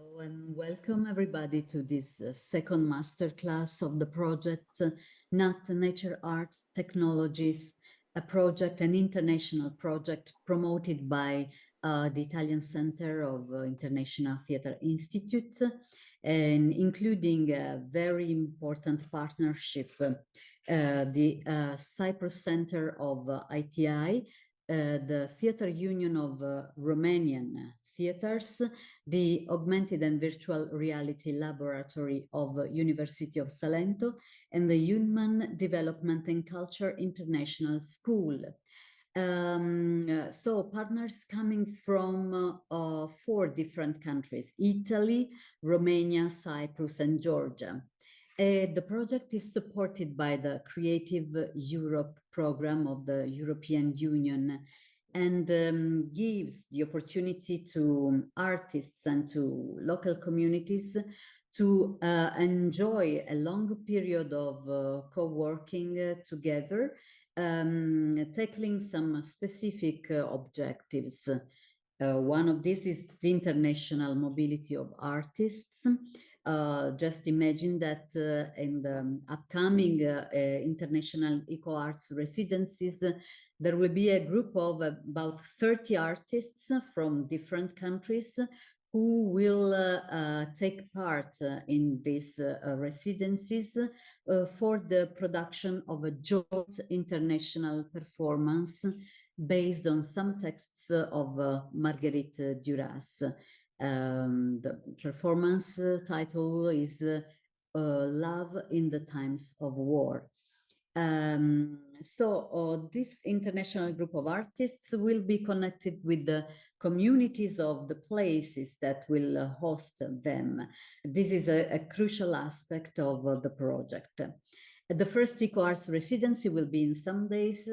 Hello and welcome everybody to this second masterclass of the project NAT Nature Arts Technologies, a project, an international project promoted by the Italian Center of International Theatre Institute, and including a very important partnership, the Cyprus Center of ITI, the Theatre Union of Romanian Theatres, the Augmented and Virtual Reality Laboratory of University of Salento, and the Human Development and Culture International School. So partners coming from 4 different countries: Italy, Romania, Cyprus, and Georgia. The project is supported by the Creative Europe program of the European Union, and gives the opportunity to artists and to local communities to enjoy a long period of co-working together, tackling some specific objectives. One of these is the international mobility of artists. Just imagine that in the upcoming international eco arts residencies, there will be a group of about 30 artists from different countries who will take part in these residencies for the production of a joint international performance based on some texts of Marguerite Duras. The performance title is Love in the Times of War. So this international group of artists will be connected with the communities of the places that will host them. This is a crucial aspect of the project. The first Eco Arts residency will be in some days,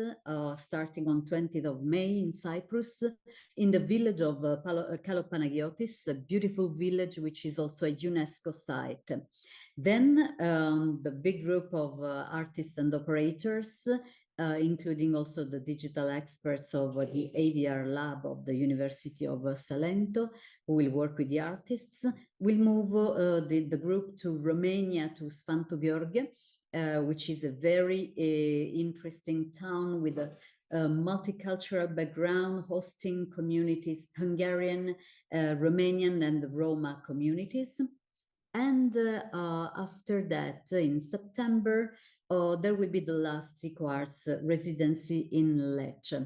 starting on 20th of May in Cyprus, in the village of Kalopanagiottis, a beautiful village which is also a UNESCO site. Then the big group of artists and operators, including also the digital experts of the AVR lab of the University of Salento, who will work with the artists, will move the group to Romania, to Sfântu Gheorghe, which is a very interesting town with a multicultural background, hosting communities, Hungarian, Romanian, and the Roma communities. And after that, in September, there will be the last Eco Arts residency in Lecce.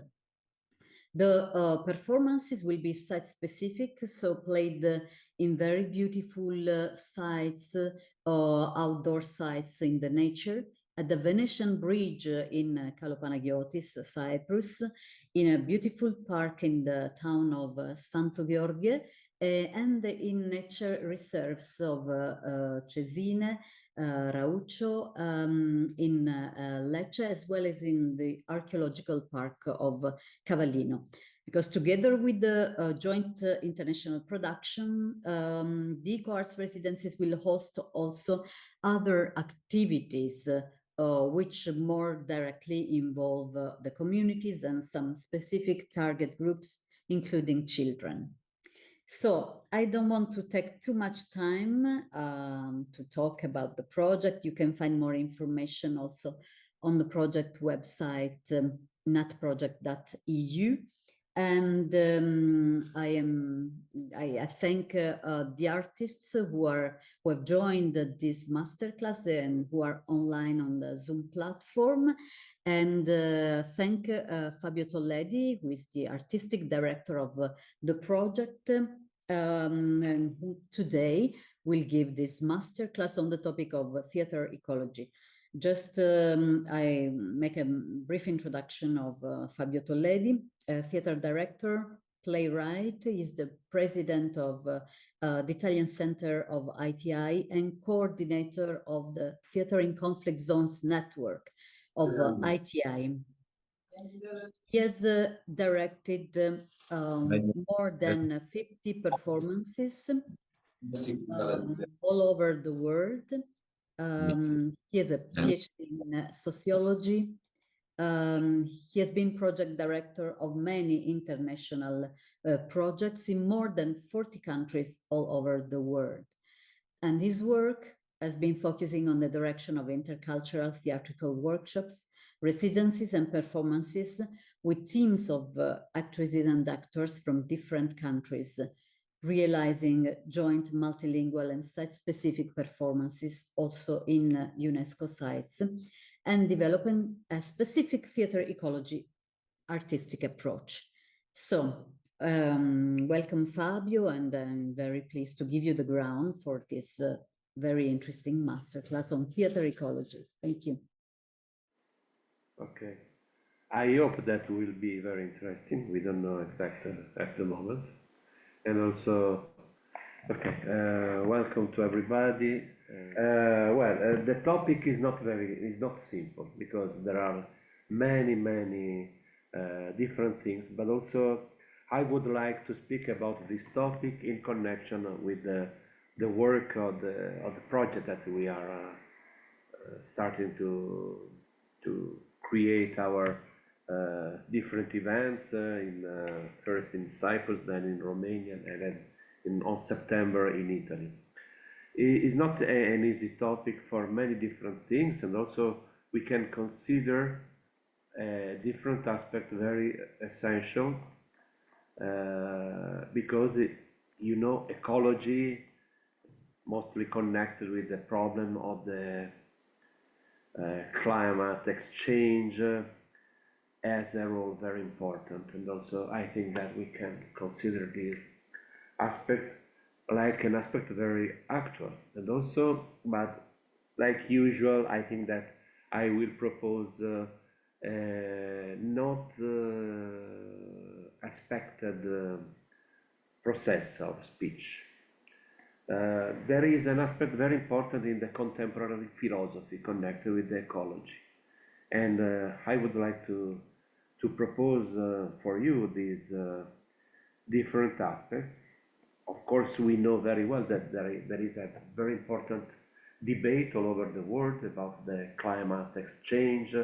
The performances will be site-specific, so played in very beautiful sites, outdoor sites in the nature, at the Venetian Bridge in Kalopanagiottis, Cyprus, in a beautiful park in the town of Sfântu Gheorghe, and in nature reserves of Cesine, Rauccio, in Lecce, as well as in the archaeological park of Cavallino. Because together with the joint international production, the Eco Arts residencies will host also other activities which more directly involve the communities and some specific target groups, including children. So I don't want to take too much time to talk about the project. You can find more information also on the project website, natproject.eu. And I thank the artists who have joined this masterclass and who are online on the Zoom platform, and thank Fabio Tolledi, who is the artistic director of the project, and who today will give this masterclass on the topic of theater ecology. Just I make a brief introduction of Fabio Tolledi, theater director, playwright. He's the president of the Italian Center of ITI and coordinator of the Theater in Conflict Zones network of ITI. He has directed more than 50 performances all over the world. He has a PhD in sociology, He has been project director of many international projects in more than 40 countries all over the world. And his work has been focusing on the direction of intercultural theatrical workshops, residencies and performances with teams of actresses and actors from different countries, realizing joint multilingual and site-specific performances also in UNESCO sites, and developing a specific theater ecology artistic approach. So welcome, Fabio, and I'm very pleased to give you the ground for this very interesting masterclass on theater ecology. Thank you. Okay. I hope that will be very interesting. We don't know exactly at the moment. And also, okay, welcome to everybody. The topic is not simple, because there are many different things, but also I would like to speak about this topic in connection with the work of the project that we are starting to create our different events first in Cyprus, then in Romania, and then on September in Italy. It is not an easy topic for many different things, and also we can consider a different aspect very essential, because ecology mostly connected with the problem of the climate exchange as a role very important. And also I think that we can consider this aspect like an aspect very actual. And also, but like usual, I think that I will propose not expected process of speech. There is an aspect very important in the contemporary philosophy connected with the ecology, and I would like to propose for you these different aspects. Of course, we know very well that there is a very important debate all over the world about the climate exchange,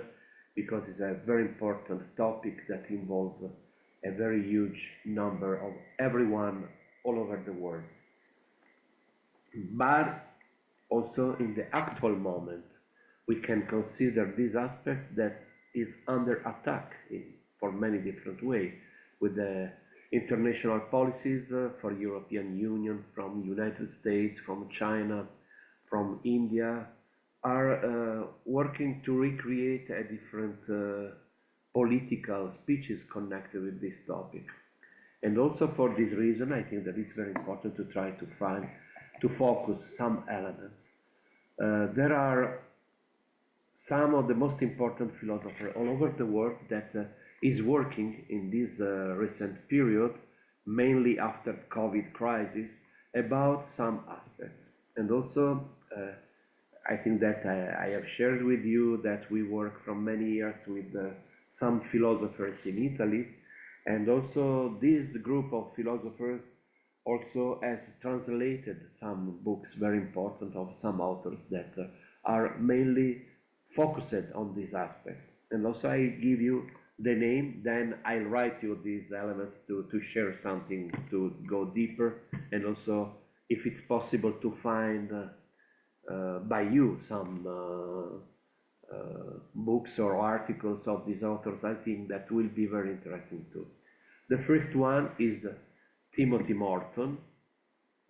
because it's a very important topic that involves a very huge number of everyone all over the world. But also in the actual moment, we can consider this aspect that is under attack for many different ways, with the international policies for European Union, from United States, from China, from India, are working to recreate a different political speeches connected with this topic. And also for this reason, I think that it's very important to try to focus some elements. There are some of the most important philosophers all over the world that is working in this recent period, mainly after COVID crisis, about some aspects. And also, I think that I have shared with you that we work from many years with some philosophers in Italy, and also this group of philosophers also has translated some books very important of some authors that are mainly focused on this aspect. And also I give you the name, then I'll write you these elements to share something, to go deeper, and also if it's possible to find by you some books or articles of these authors. I think that will be very interesting too. The first one is Timothy Morton.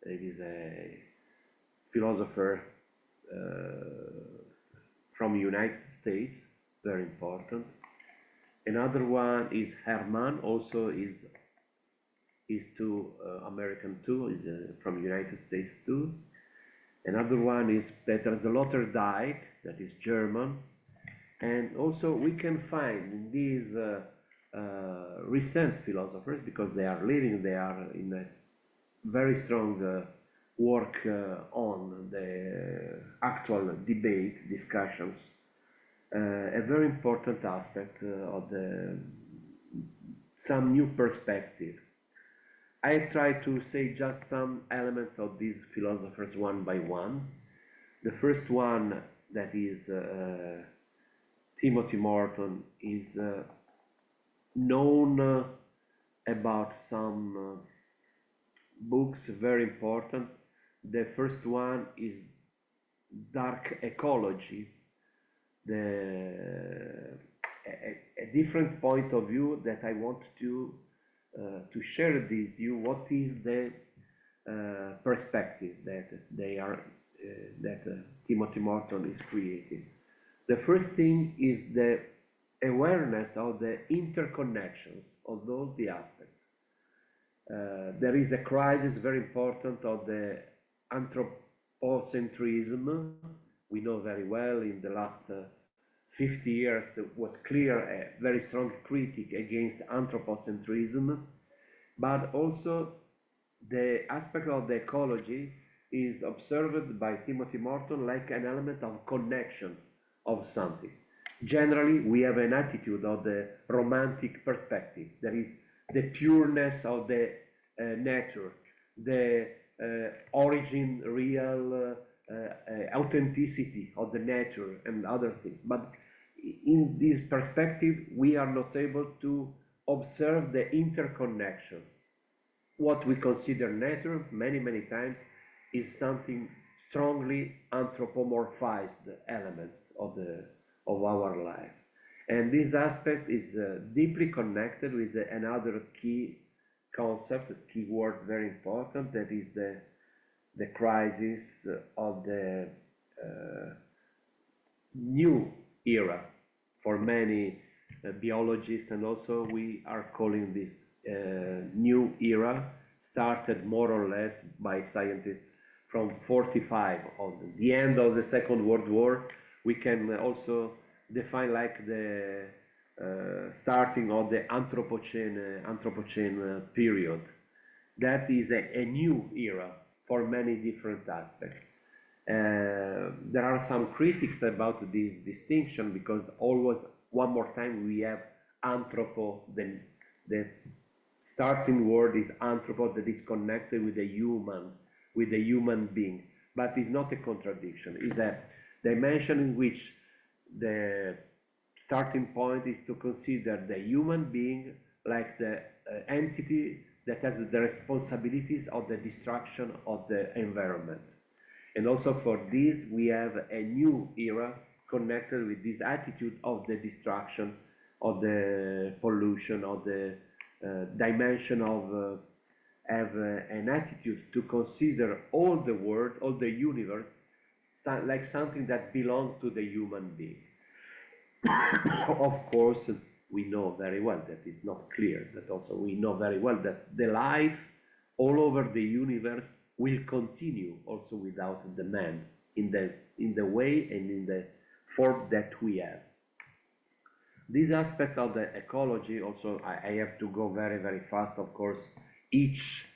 It is a philosopher from United States, very important. Another one is Herman, also is too American too, is from United States too. Another one is Peter Sloterdijk, that is German. And also we can find in these recent philosophers, because they are in a very strong work on the actual debate, discussions, a very important aspect of some new perspective. I try to say just some elements of these philosophers one by one. The first one that is Timothy Morton is known about some books very important. The first one is Dark Ecology, a different point of view that I want to share with you. What is the perspective that they are that Timothy Morton is creating? The first thing is the awareness of the interconnections of all the aspects. There is a crisis very important of the anthropocentrism. We know very well in the last 50 years it was clear a very strong critique against anthropocentrism, but also the aspect of the ecology is observed by Timothy Morton like an element of connection of something. Generally, we have an attitude of the romantic perspective. There is the pureness of the nature, the origin, real authenticity of the nature and other things. But in this perspective, we are not able to observe the interconnection. What we consider nature many times is something strongly anthropomorphized elements of our life. And this aspect is deeply connected with another key concept, key word very important, that is the crisis of the new era for many biologists, and also we are calling this new era, started more or less by scientists from 45, of the end of the Second World War. We can also define like the starting of the Anthropocene period. That is a new era for many different aspects. There are some critics about this distinction because always, one more time, we have anthropo, the starting word is anthropo, that is connected with the human being, but it's not a contradiction. It's a dimension in which the starting point is to consider the human being like the entity that has the responsibilities of the destruction of the environment. And also for this, we have a new era connected with this attitude of the destruction, of the pollution, of the dimension of have an attitude to consider all the world, all the universe, like something that belongs to the human being. Of course, we know very well that it's not clear, that also we know very well that the life all over the universe will continue also without the man in the way and in the form that we have. This aspect of the ecology also, I have to go very fast, of course. Each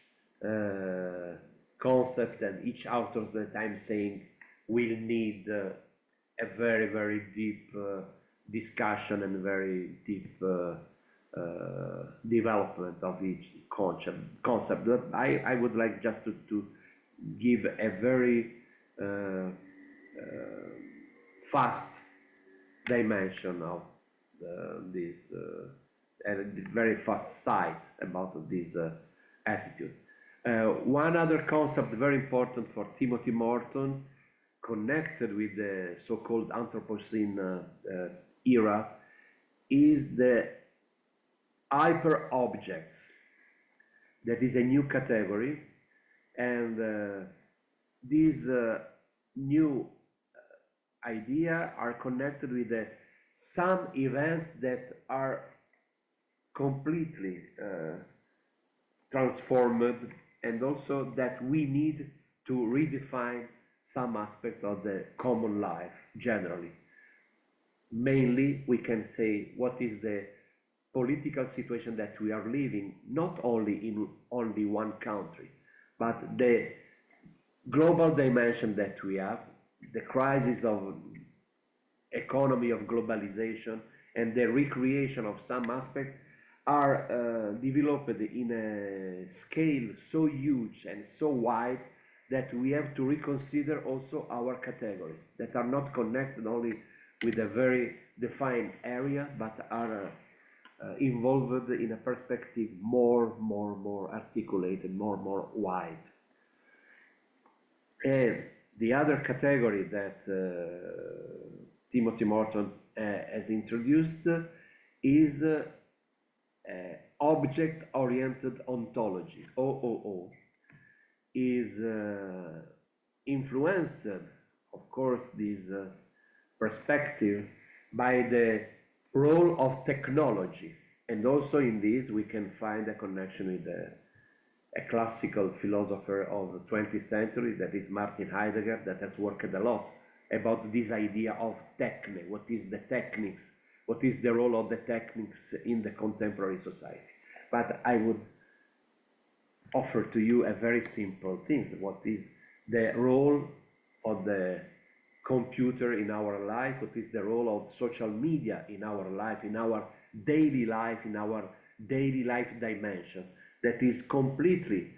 concept and each author that I'm saying will need a very deep discussion and very deep development of each concept. But I would like just to give a very fast dimension of this very fast sight about this attitude. One other concept very important for Timothy Morton, connected with the so-called Anthropocene era, is the hyper objects. That is a new category, and these new idea are connected with some events that are completely transformed, and also that we need to redefine some aspect of the common life generally. Mainly, we can say what is the political situation that we are living, not only in only one country, but the global dimension that we have, the crisis of economy of globalization and the recreation of some aspects are developed in a scale so huge and so wide that we have to reconsider also our categories that are not connected only with a very defined area, but are involved in a perspective more articulated, more wide. And the other category that Timothy Morton has introduced is object-oriented ontology, OOO, is influenced, of course, this perspective by the role of technology. And also in this, we can find a connection with a classical philosopher of the 20th century, that is Martin Heidegger, that has worked a lot about this idea of techne. What is the techniques? What is the role of the techniques in the contemporary society? But I would offer to you a very simple thing. What is the role of the computer in our life? What is the role of social media in our life, in our daily life, in our daily life dimension that is completely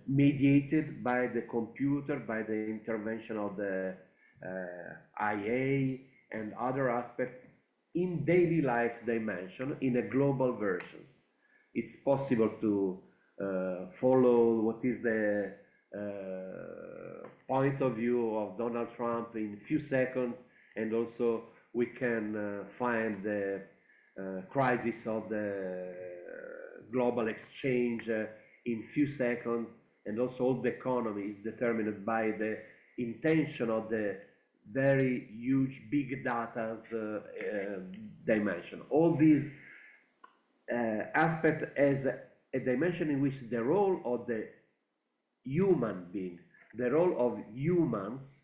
mediated by the computer, by the intervention of the IA and other aspects in daily life dimension in a global versions. It's possible to follow what is the point of view of Donald Trump in few seconds, and also we can find the crisis of the global exchange in few seconds, and also all the economy is determined by the intention of the very huge big data's dimension. All these aspects as a dimension in which the role of the human being, the role of humans,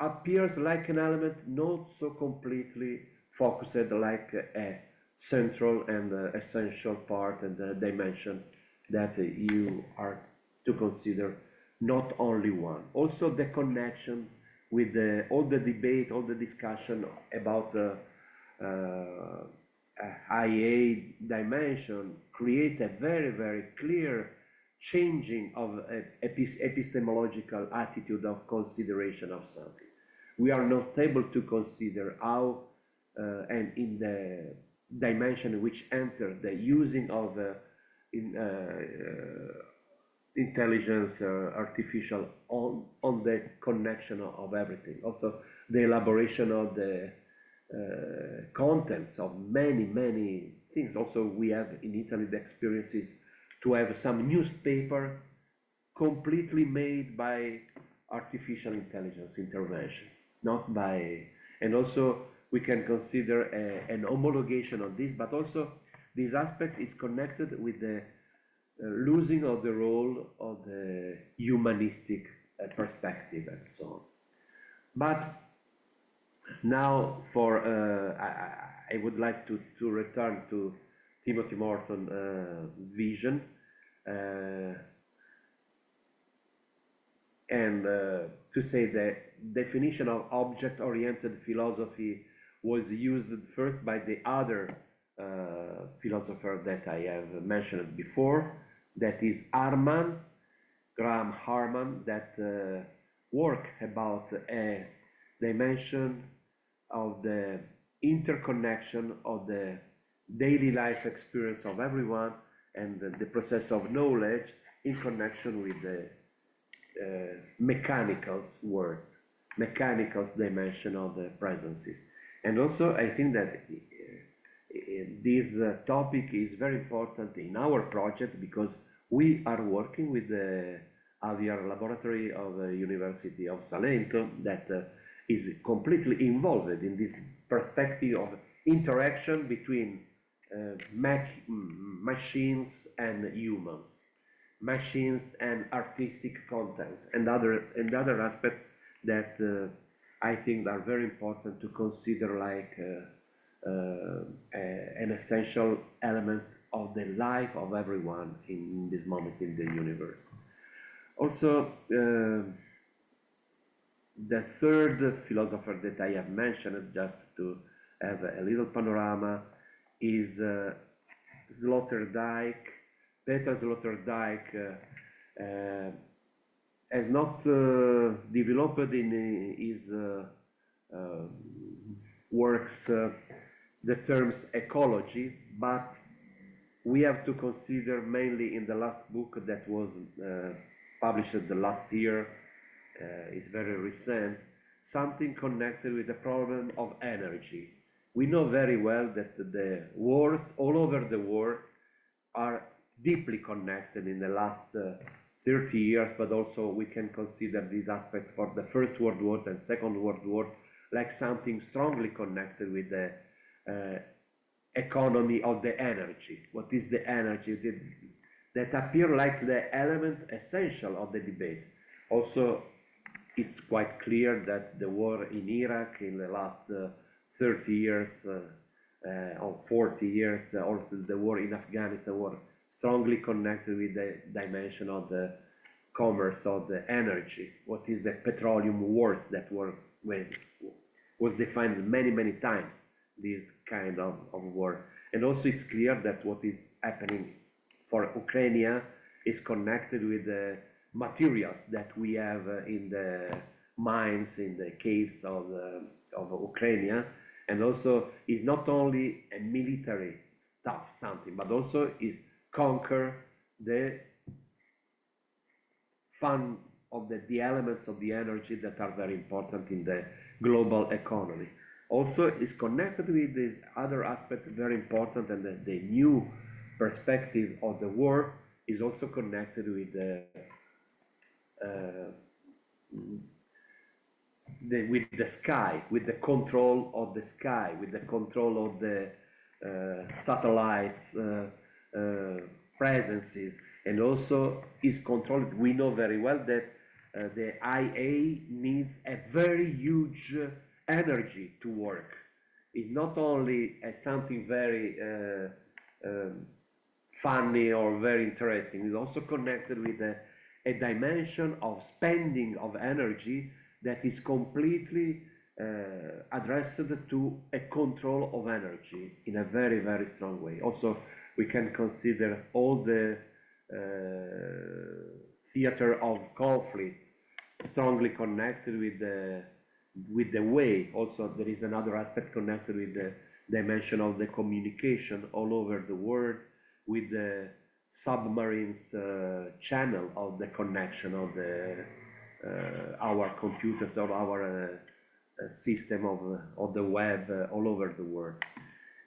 appears like an element not so completely focused like a central and essential part and dimension that you are to consider not only one. Also the connection with all the debate, all the discussion about IA dimension create a very clear changing of epistemological attitude of consideration of something. We are not able to consider how and in the dimension which enter the using of intelligence artificial on the connection of everything. Also the elaboration of the contents of many things. Also we have in Italy the experiences to have some newspaper completely made by artificial intelligence intervention, not by, and also we can consider an homologation of this, but also this aspect is connected with the losing of the role of the humanistic perspective and so on. But now for, I would like to return to Timothy Morton vision and to say the definition of object-oriented philosophy was used first by the other philosopher that I have mentioned before, that is Graham Harman, that work about a dimension of the interconnection of the daily life experience of everyone and the process of knowledge in connection with the mechanicals world, mechanicals dimension of the presences. And also I think that this topic is very important in our project because we are working with the Aviar laboratory of the University of Salento that is completely involved in this perspective of interaction between machines and humans, machines and artistic contents, and other aspects that I think are very important to consider like an essential elements of the life of everyone in this moment in the universe. Also, the third philosopher that I have mentioned, just to have a little panorama, is Sloterdijk. Peter Sloterdijk has not developed in his works the terms ecology, but we have to consider mainly in the last book that was published the last year, is very recent, something connected with the problem of energy. We know very well that the wars all over the world are deeply connected in the last 30 years, but also we can consider this aspect for the First World War and Second World War like something strongly connected with the economy of the energy. What is the energy that appear like the element essential of the debate? Also, it's quite clear that the war in Iraq in the last 30 years or 40 years, or the war in Afghanistan were strongly connected with the dimension of the commerce of the energy. What is the petroleum wars that was defined many times, this kind of war. And also it's clear that what is happening for Ukraine is connected with the materials that we have in the mines, in the caves of Ukraine, and also is not only a military stuff, something, but also is conquer the fun of the elements of the energy that are very important in the global economy. Also is connected with this other aspect very important, and the new perspective of the war is also connected with the sky, with the control of the sky, with the control of the satellites presences, and also is controlled. We know very well that the IA needs a very huge energy to work. It's not only something very funny or very interesting, it's also connected with a dimension of spending of energy that is completely addressed to a control of energy in a very strong way. Also, we can consider all the theater of conflict strongly connected with the way. Also, there is another aspect connected with the dimension of the communication all over the world, with the submarines channel of the connection of our computers or our system of the web all over the world.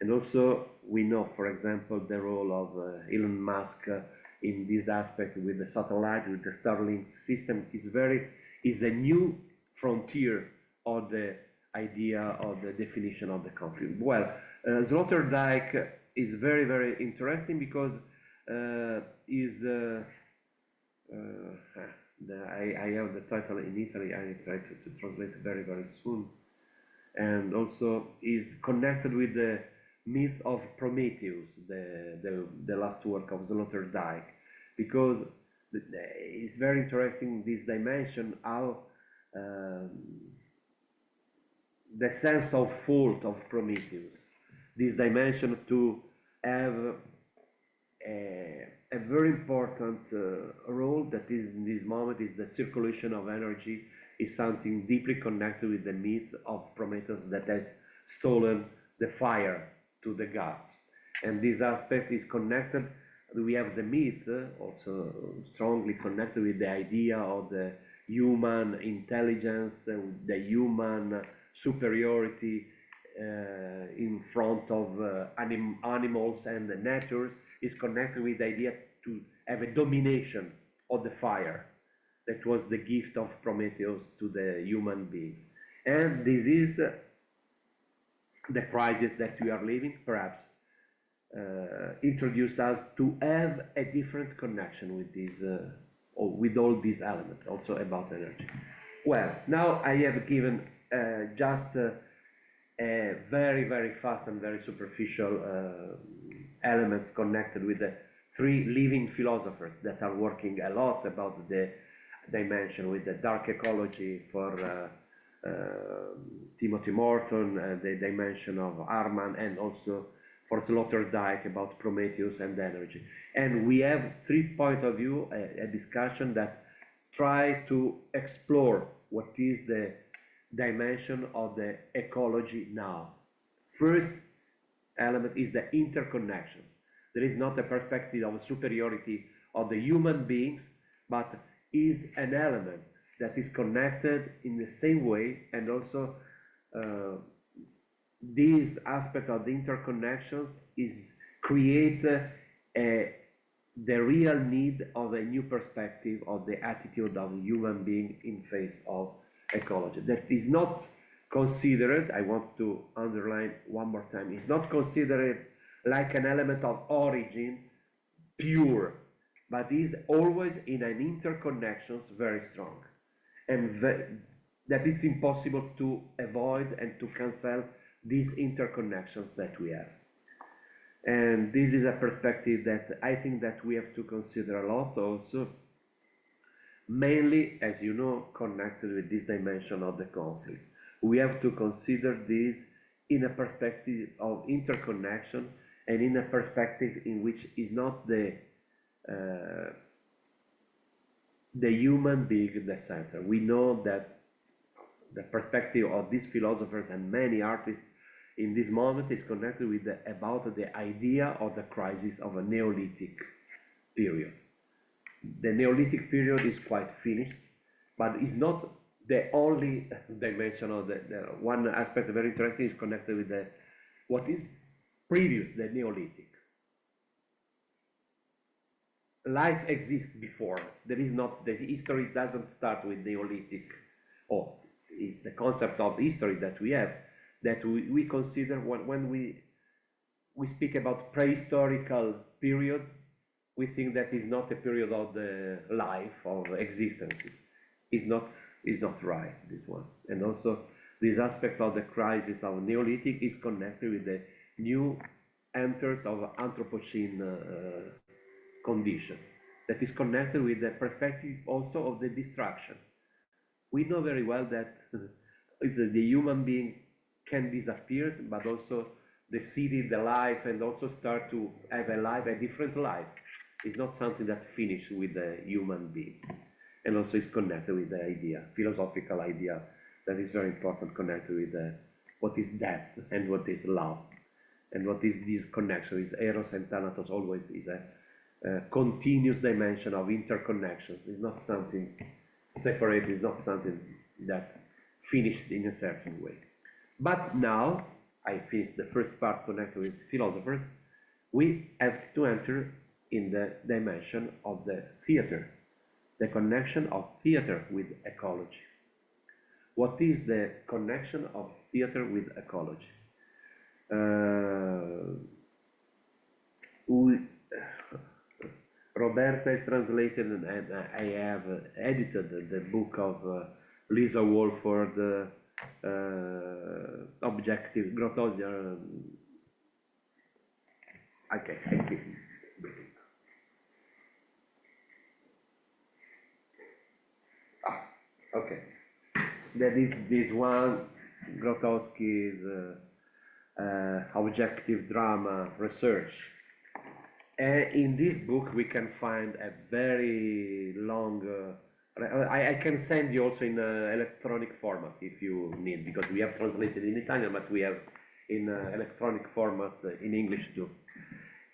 And also we know, for example, the role of Elon Musk in this aspect with the satellite, with the Starlink system is a new frontier of the idea of the definition of the conflict. Well, Sloterdijk is very interesting because I have the title in Italy. I try to translate very soon, and also is connected with the myth of Prometheus, the last work of Sloterdijk, because it's very interesting this dimension, how the sense of fault of Prometheus, this dimension to have a very important role that is in this moment is the circulation of energy, is something deeply connected with the myth of Prometheus that has stolen the fire to the gods. And this aspect is connected. We have the myth also strongly connected with the idea of the human intelligence, the human superiority in front of animals and the natures, is connected with the idea to have a domination of the fire. That was the gift of Prometheus to the human beings. And this is the crisis that we are living, perhaps introduce us to have a different connection with these, or with all these elements, also about energy. Well, now I have given just a very fast and very superficial elements connected with the three living philosophers that are working a lot about the dimension, with the dark ecology for Timothy Morton, the dimension of Arman, and also for Sloterdijk about Prometheus and energy. And we have 3 points of view, a discussion that try to explore what is the dimension of the ecology now. First element is the interconnections. There is not a perspective of superiority of the human beings, but is an element that is connected in the same way, and also this aspect of the interconnections is create the real need of a new perspective of the attitude of the human being in face of ecology. That is not considered, I want to underline one more time, is not considered like an element of origin, pure, but is always in an interconnections very strong. And that it's impossible to avoid and to cancel these interconnections that we have. And this is a perspective that I think that we have to consider a lot also, mainly, as you know, connected with this dimension of the conflict. We have to consider this in a perspective of interconnection and in a perspective in which is not the human being the center. We know that the perspective of these philosophers and many artists in this moment is connected with about the idea of the crisis of a Neolithic period. The Neolithic period is quite finished, but it's not the only dimension of the one aspect very interesting is connected with what is previous, the Neolithic. Life exists before. There is not, the history doesn't start with Neolithic, or is the concept of history that we have, that we consider when we speak about prehistorical period, we think that is not a period of the life of existences. Is not right, this one. And also this aspect of the crisis of Neolithic is connected with the new enters of Anthropocene condition, that is connected with the perspective also of the destruction. We know very well that the human being can disappear, but also the city, the life, and also start to have a life, a different life. It's not something that finishes with the human being. And also is connected with the idea, philosophical idea, that is very important, connected with what is death and what is love. And what is this connection, is Eros and Thanatos always is a continuous dimension of interconnections. It's not something separate, it's not something that finished in a certain way. But now, I finished the first part connected with philosophers, we have to enter in the dimension of the theater, the connection of theater with ecology. What is the connection of theater with ecology? Roberta is translated, and I have edited the book of Lisa Wolford, Objective Grotowski. Okay, thank you. Okay. That is this one, Grotowski's objective drama research. In this book, we can find a very long. I can send you also in electronic format if you need, because we have translated in Italian, but we have in electronic format in English too.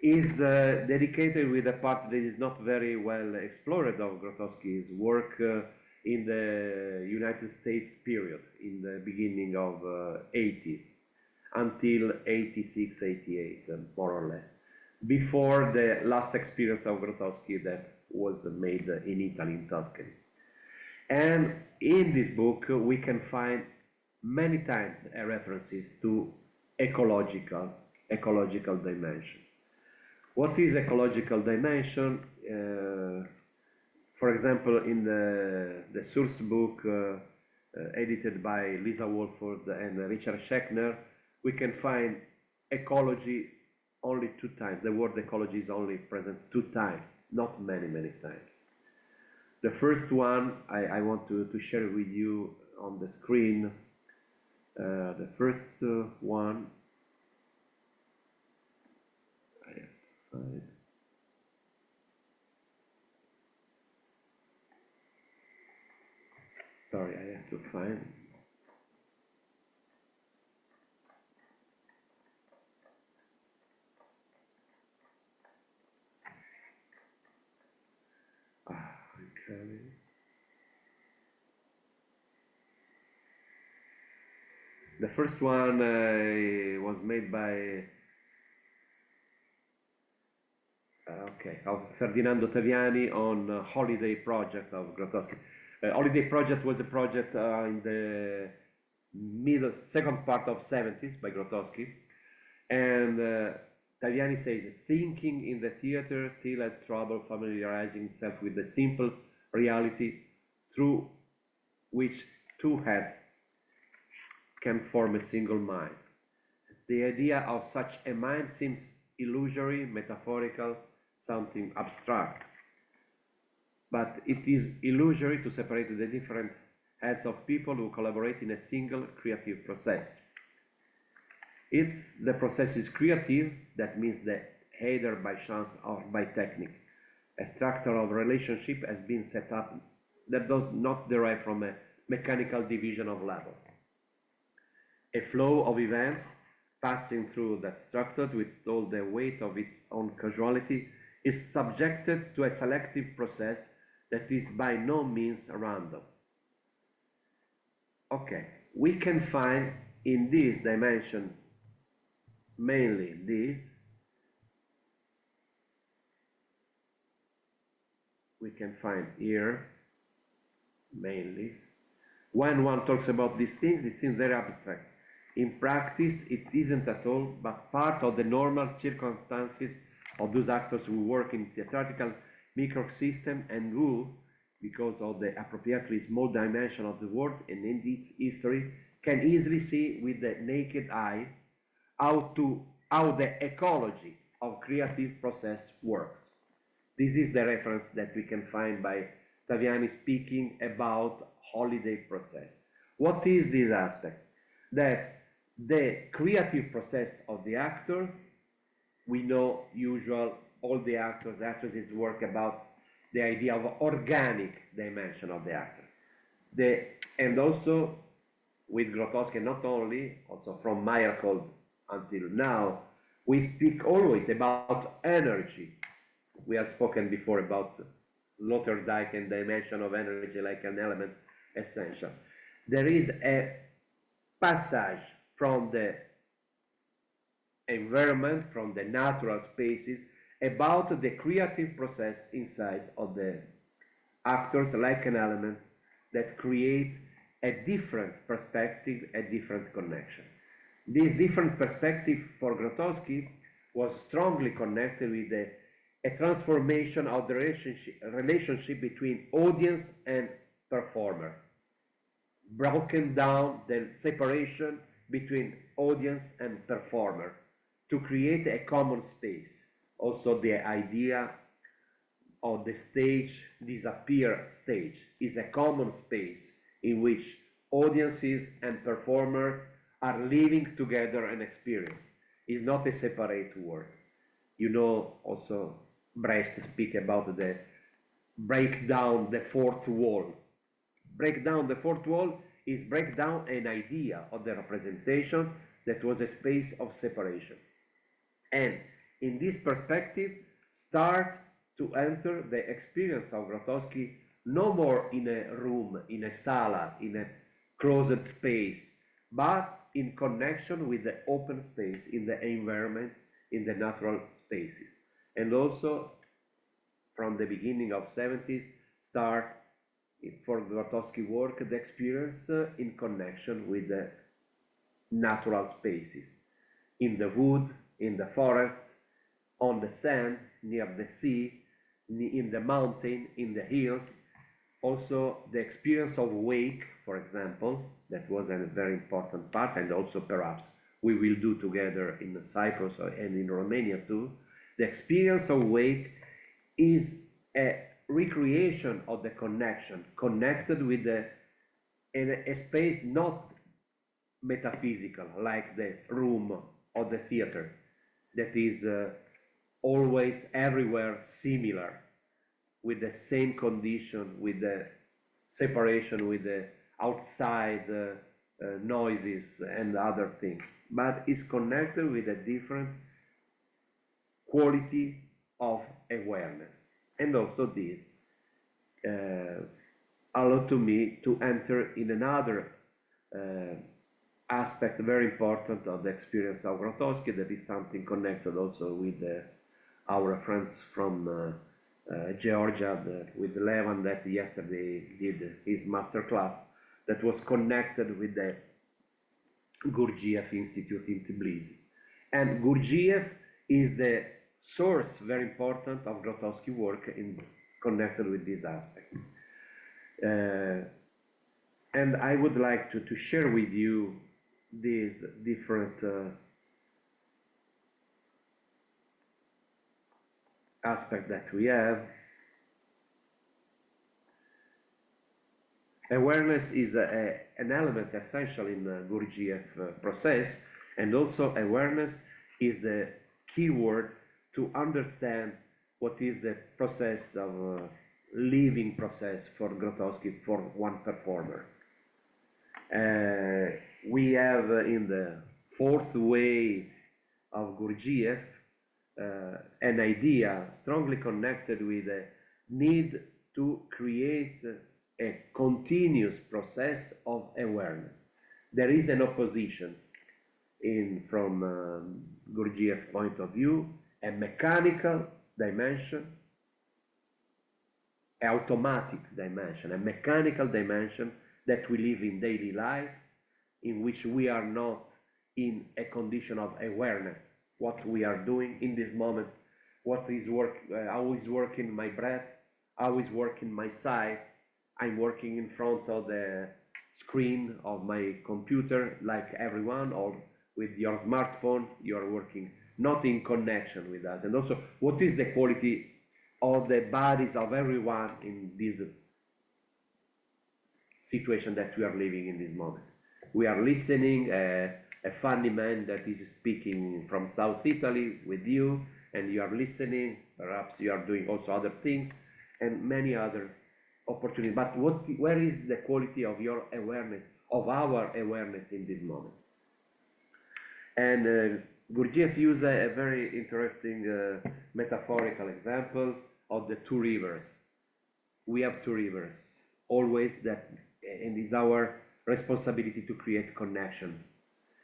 Is dedicated with a part that is not very well explored of Grotowski's work in the United States period, in the beginning of 80s, until 86, 88, more or less, before the last experience of Grotowski that was made in Italy, in Tuscany. And in this book, we can find many times references to ecological dimension. What is ecological dimension? For example, in the source book edited by Lisa Wolford and Richard Schechner, we can find ecology only 2 times. The word ecology is only present 2 times, not many times. The first one I want to share with you on the screen. The first one, I have to find. Sorry, I have to find. The first one was made by of Ferdinando Taviani on Holiday Project of Grotowski. Holiday Project was a project in the second part of 70s by Grotowski, and Taviani says, thinking in the theater still has trouble familiarizing itself with the simple reality through which two heads can form a single mind. The idea of such a mind seems illusory, metaphorical, something abstract. But it is illusory to separate the different heads of people who collaborate in a single creative process. If the process is creative, that means that either by chance or by technique, a structure of relationship has been set up that does not derive from a mechanical division of labor. A flow of events passing through that structure with all the weight of its own causality is subjected to a selective process that is by no means random. Okay, we can find in this dimension mainly this. We can find here mainly. When one talks about these things, it seems very abstract. In practice, it isn't at all, but part of the normal circumstances of those actors who work in theatrical microsystem and who, because of the appropriately small dimension of the world and in its history, can easily see with the naked eye how the ecology of creative process works. This is the reference that we can find by Taviani speaking about holiday process. What is this aspect? That the creative process of the actor, we know all the actresses work about the idea of organic dimension of the actor. And also with Grotowski, not only, also from Meyerhold until now, we speak always about energy. We have spoken before about Sloterdijk and dimension of energy like an element essential. There is a passage from the environment, from the natural spaces, about the creative process inside of the actors like an element that create a different perspective, a different connection. This different perspective for Grotowski was strongly connected with a transformation of the relationship between audience and performer, broken down the separation between audience and performer to create a common space. Also the idea of the stage, disappear stage, is a common space in which audiences and performers are living together an experience. It's not a separate world. You know, also Brecht speak about the break down the fourth wall. Break down the fourth wall is break down an idea of the representation that was a space of separation. And in this perspective, start to enter the experience of Grotowski no more in a room, in a sala, in a closed space, but in connection with the open space, in the environment, in the natural spaces. And also, from the beginning of 70s, start for Grotowski work, the experience in connection with the natural spaces, in the wood, in the forest, on the sand, near the sea, in the mountain, in the hills. Also the experience of wake, for example, that was a very important part, and also perhaps we will do together in Cyprus and in Romania too. The experience of wake is a recreation of the connection, connected with a space not metaphysical, like the room or the theater, that is always everywhere similar, with the same condition, with the separation with the outside noises and other things, but is connected with a different quality of awareness. And also this allowed to me to enter in another aspect very important of the experience of Grotowski, that is something connected also with our friends from Georgia, with Levan, that yesterday did his masterclass, that was connected with the Gurdjieff Institute in Tbilisi. And Gurdjieff is the source, very important, of Grotowski work in connected with this aspect. And I would like to share with you these different aspects that we have. Awareness is an element essential in the Gurdjieff process, and also awareness is the key word to understand what is the process of living process for Grotowski, for one performer. We have in the fourth way of Gurdjieff an idea strongly connected with the need to create a continuous process of awareness. There is an opposition from Gurdjieff's point of view, a mechanical dimension, an automatic dimension, a mechanical dimension that we live in daily life, in which we are not in a condition of awareness, what we are doing in this moment, what is how is working my breath, how is working my sight. I'm working in front of the screen of my computer like everyone, or with your smartphone, you are working not in connection with us. And also, what is the quality of the bodies of everyone in this situation that we are living in this moment? We are listening, a funny man that is speaking from South Italy with you, and you are listening, perhaps you are doing also other things, and many other opportunity. But where is the quality of your awareness, of our awareness in this moment? And Gurdjieff used a very interesting metaphorical example of the two rivers. We have two rivers, always, that, and it's our responsibility to create connection.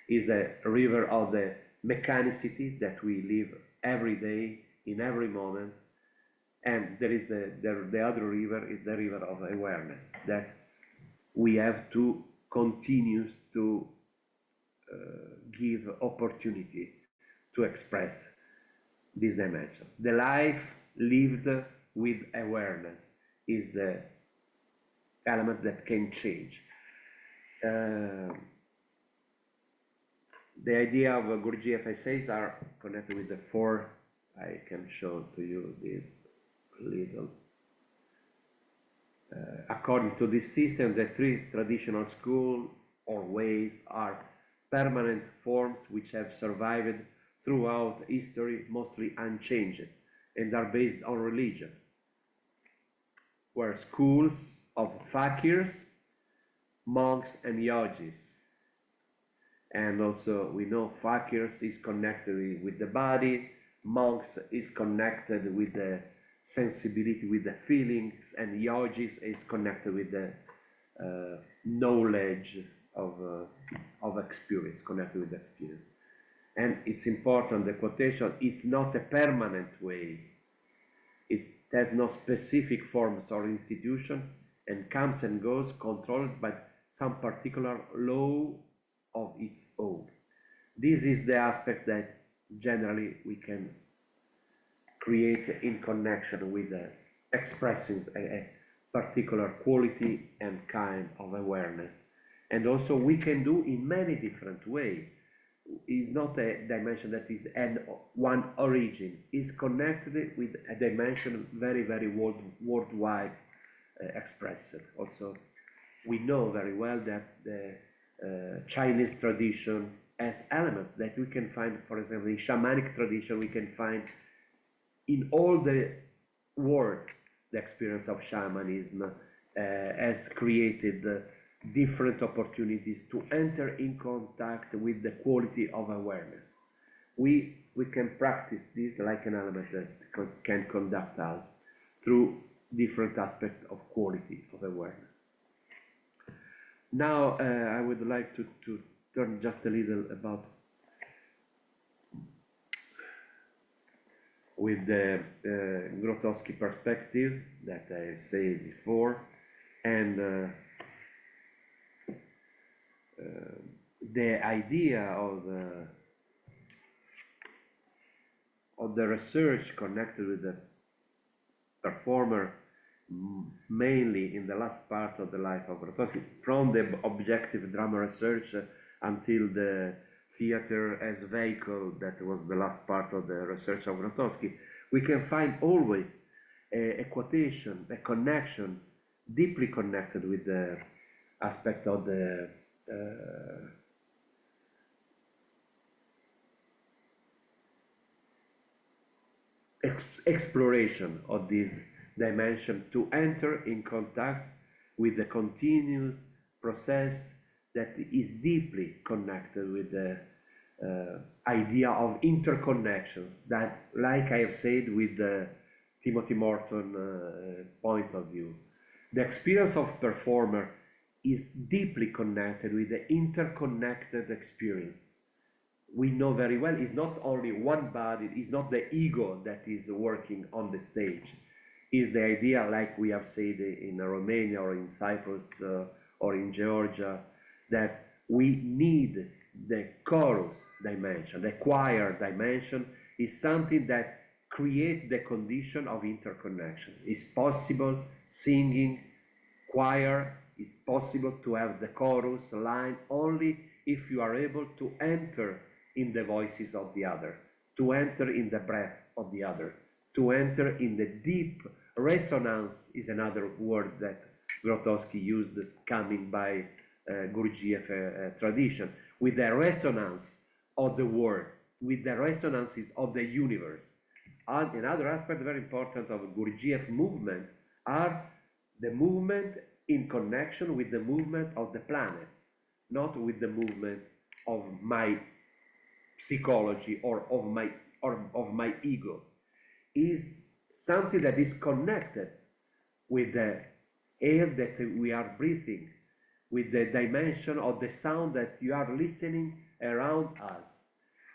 Is a river of the mechanicity that we live every day, in every moment. And there is the other river, is the river of awareness, that we have to continue to give opportunity to express this dimension. The life lived with awareness is the element that can change. The idea of Gurdjieff essays are connected with the four. I can show to you this little. According to this system, the three traditional schools or ways are permanent forms which have survived throughout history, mostly unchanged, and are based on religion. Were schools of fakirs, monks, and yogis. And also we know fakirs is connected with the body, monks is connected with the sensibility, with the feelings, and yogis is connected with the knowledge of experience, connected with experience. And it's important, the quotation is not a permanent way. It has no specific forms or institution, and comes and goes, controlled by some particular law of its own. This is the aspect that generally we can create in connection with expressing a particular quality and kind of awareness. And also we can do in many different ways. It's not a dimension that is one origin. It's connected with a dimension very, very worldwide expressed. Also, we know very well that the Chinese tradition has elements that we can find, for example, in shamanic tradition, we can find in all the world. The experience of shamanism has created different opportunities to enter in contact with the quality of awareness. We can practice this like an element that can conduct us through different aspects of quality of awareness. Now I would like to turn just a little about with the Grotowski perspective that I said before, and the idea of the research connected with the performer, mainly in the last part of the life of Grotowski, from the objective drama research until the theater as vehicle, that was the last part of the research of Grotowski, we can find always a quotation, a connection, deeply connected with the aspect of the exploration of this dimension, to enter in contact with the continuous process that is deeply connected with the idea of interconnections, that, like I have said, with the Timothy Morton point of view, the experience of performer is deeply connected with the interconnected experience. We know very well it's not only one body, it's not the ego that is working on the stage. It's the idea, like we have said in Romania or in Cyprus or in Georgia, that we need the chorus dimension, the choir dimension is something that creates the condition of interconnection. It's possible singing choir, it's possible to have the chorus line only if you are able to enter in the voices of the other, to enter in the breath of the other, to enter in the deep resonance is another word that Grotowski used, coming by Gurdjieff tradition, with the resonance of the world, with the resonances of the universe. And another aspect very important of Gurdjieff movement are the movement in connection with the movement of the planets, not with the movement of my psychology or of my ego. Is something that is connected with the air that we are breathing, with the dimension of the sound that you are listening around us.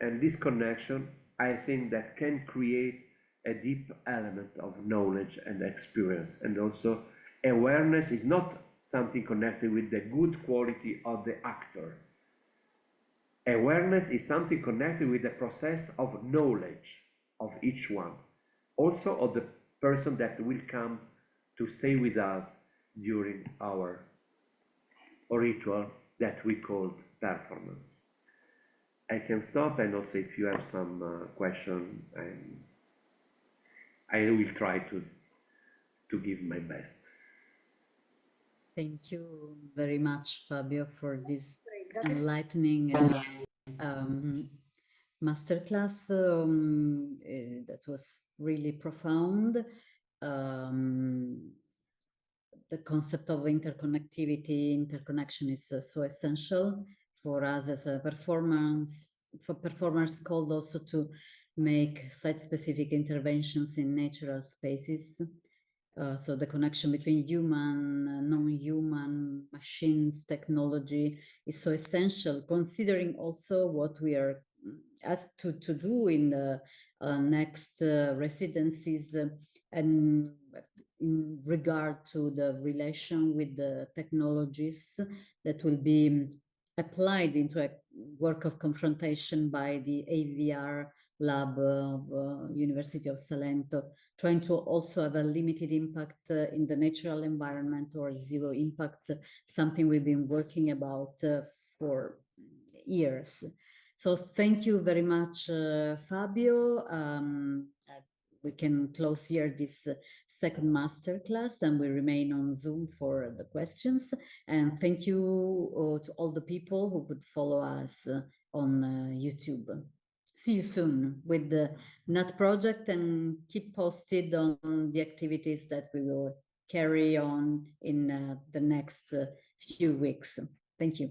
And this connection, I think, that can create a deep element of knowledge and experience. And also awareness is not something connected with the good quality of the actor. Awareness is something connected with the process of knowledge of each one, also of the person that will come to stay with us during our ritual that we called performance. I can stop, and also if you have some question, I will try to give my best. Thank you very much, Fabio, for this enlightening masterclass. That was really profound. The concept of interconnection is so essential for us as a performers called also to make site-specific interventions in natural spaces. So the connection between human, non-human, machines, technology is so essential, considering also what we are asked to do in the next residencies and in regard to the relation with the technologies that will be applied into a work of confrontation by the AVR lab of University of Salento, trying to also have a limited impact in the natural environment or zero impact, something we've been working about for years. So thank you very much, Fabio. We can close here this second masterclass, and we remain on Zoom for the questions. And thank you to all the people who would follow us on YouTube. See you soon with the NAT project, and keep posted on the activities that we will carry on in the next few weeks. Thank you.